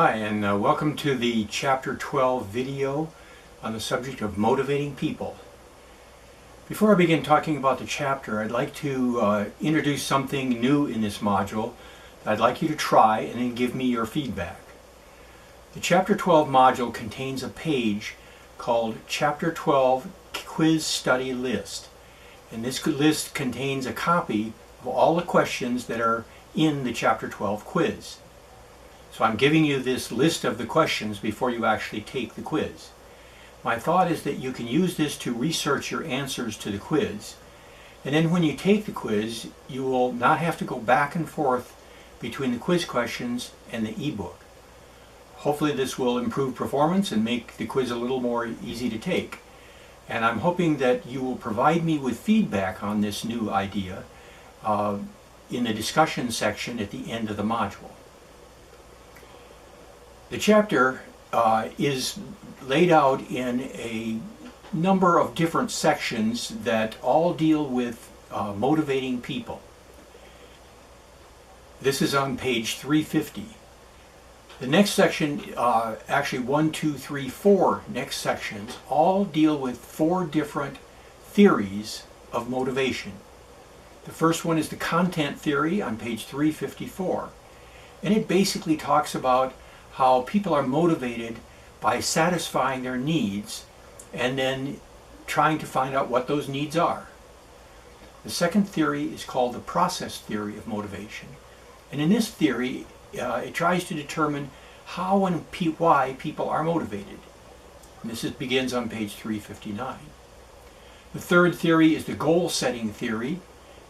Hi, and welcome to the Chapter 12 video on the subject of motivating people. Before I begin talking about the chapter, I'd like to introduce something new in this module that I'd like you to try and then give me your feedback. The Chapter 12 module contains a page called Chapter 12 Quiz Study List. And this list contains a copy of all the questions that are in the Chapter 12 quiz. So I'm giving you this list of the questions before you actually take the quiz. My thought is that you can use this to research your answers to the quiz, and then when you take the quiz, you will not have to go back and forth between the quiz questions and the ebook. Hopefully this will improve performance and make the quiz a little more easy to take. And I'm hoping that you will provide me with feedback on this new idea in the discussion section at the end of the module. The chapter is laid out in a number of different sections that all deal with motivating people. This is on page 350. The next section, actually 1, 2, 3, 4 next sections, all deal with 4 different theories of motivation. The first one is the content theory on page 354. And it basically talks about how people are motivated by satisfying their needs and then trying to find out what those needs are. The second theory is called the process theory of motivation. And in this theory, it tries to determine how and why people are motivated. And this begins on page 359. The third theory is the goal setting theory,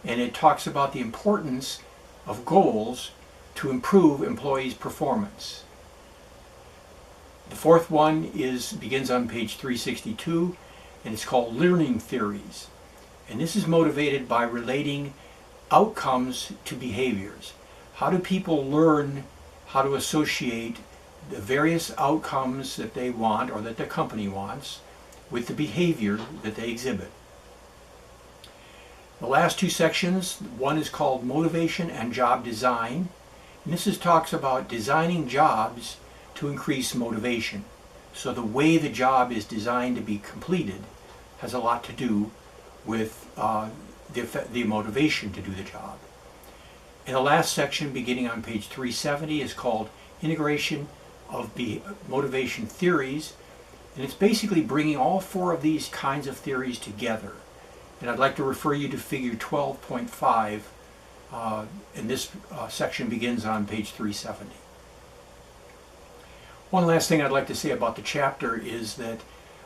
and it talks about the importance of goals to improve employees' performance. The fourth one begins on page 362, and it's called learning theories. And this is motivated by relating outcomes to behaviors. How do people learn how to associate the various outcomes that they want or that the company wants with the behavior that they exhibit? The last 2 sections, one is called motivation and job design. And this talks about designing jobs to increase motivation. So the way the job is designed to be completed has a lot to do with the motivation to do the job. And the last section, beginning on page 370, is called Integration of Motivation Theories, and it's basically bringing all 4 of these kinds of theories together. And I'd like to refer you to figure 12.5, and this section begins on page 370. One last thing I'd like to say about the chapter is that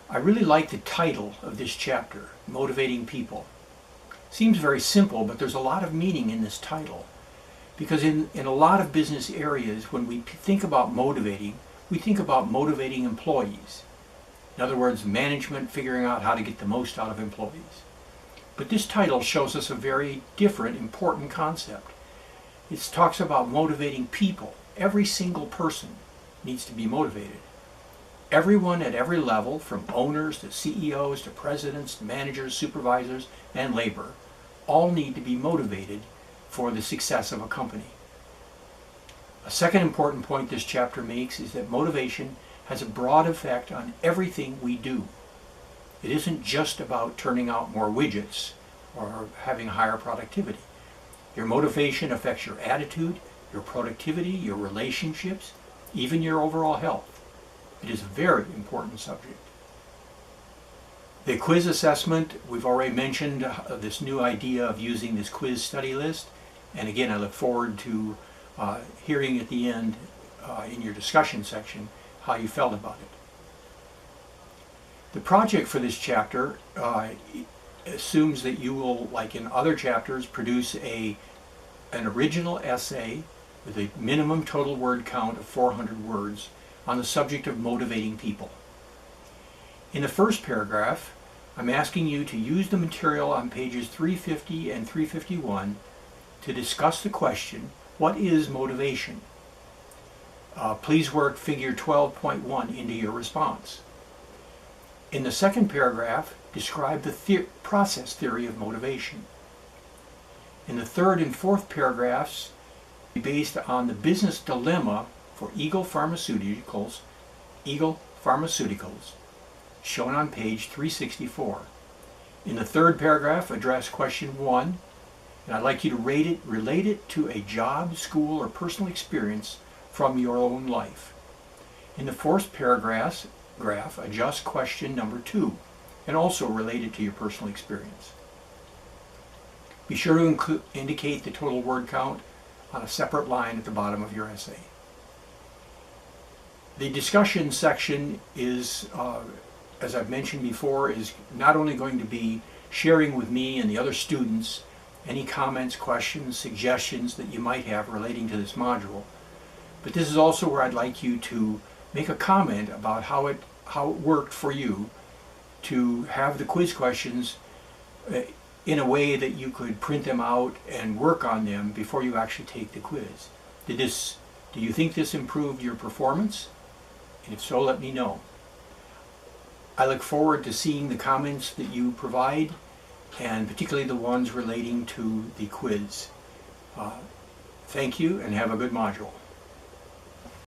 I really like the title of this chapter, Motivating People. Seems very simple, but there's a lot of meaning in this title. Because in a lot of business areas, when we think about motivating, we think about motivating employees. In other words, management figuring out how to get the most out of employees. But this title shows us a very different, important concept. It talks about motivating people. Every single person needs to be motivated. Everyone at every level, from owners to CEOs to presidents, to managers, supervisors, and labor, all need to be motivated for the success of a company. A second important point this chapter makes is that motivation has a broad effect on everything we do. It isn't just about turning out more widgets or having higher productivity. Your motivation affects your attitude, your productivity, your relationships, even your overall health. It is a very important subject. The quiz assessment, we've already mentioned this new idea of using this quiz study list. And again, I look forward to hearing at the end in your discussion section how you felt about it. The project for this chapter assumes that you will, like in other chapters, produce an original essay with a minimum total word count of 400 words on the subject of motivating people. In the first paragraph, I'm asking you to use the material on pages 350 and 351 to discuss the question, what is motivation? Please work figure 12.1 into your response. In the second paragraph, describe the process theory of motivation. In the third and fourth paragraphs, based on the business dilemma for Eagle Pharmaceuticals, shown on page 364. In the third paragraph, address question 1, and I'd like you to relate it to a job, school, or personal experience from your own life. In the fourth paragraph, adjust question number 2, and also relate it to your personal experience. Be sure to indicate the total word count on a separate line at the bottom of your essay. The discussion section is, as I've mentioned before, is not only going to be sharing with me and the other students any comments, questions, suggestions that you might have relating to this module, but this is also where I'd like you to make a comment about how it worked for you to have the quiz questions in a way that you could print them out and work on them before you actually take the quiz. Do you think this improved your performance? And if so, let me know. I look forward to seeing the comments that you provide, and particularly the ones relating to the quiz. Thank you, and have a good module.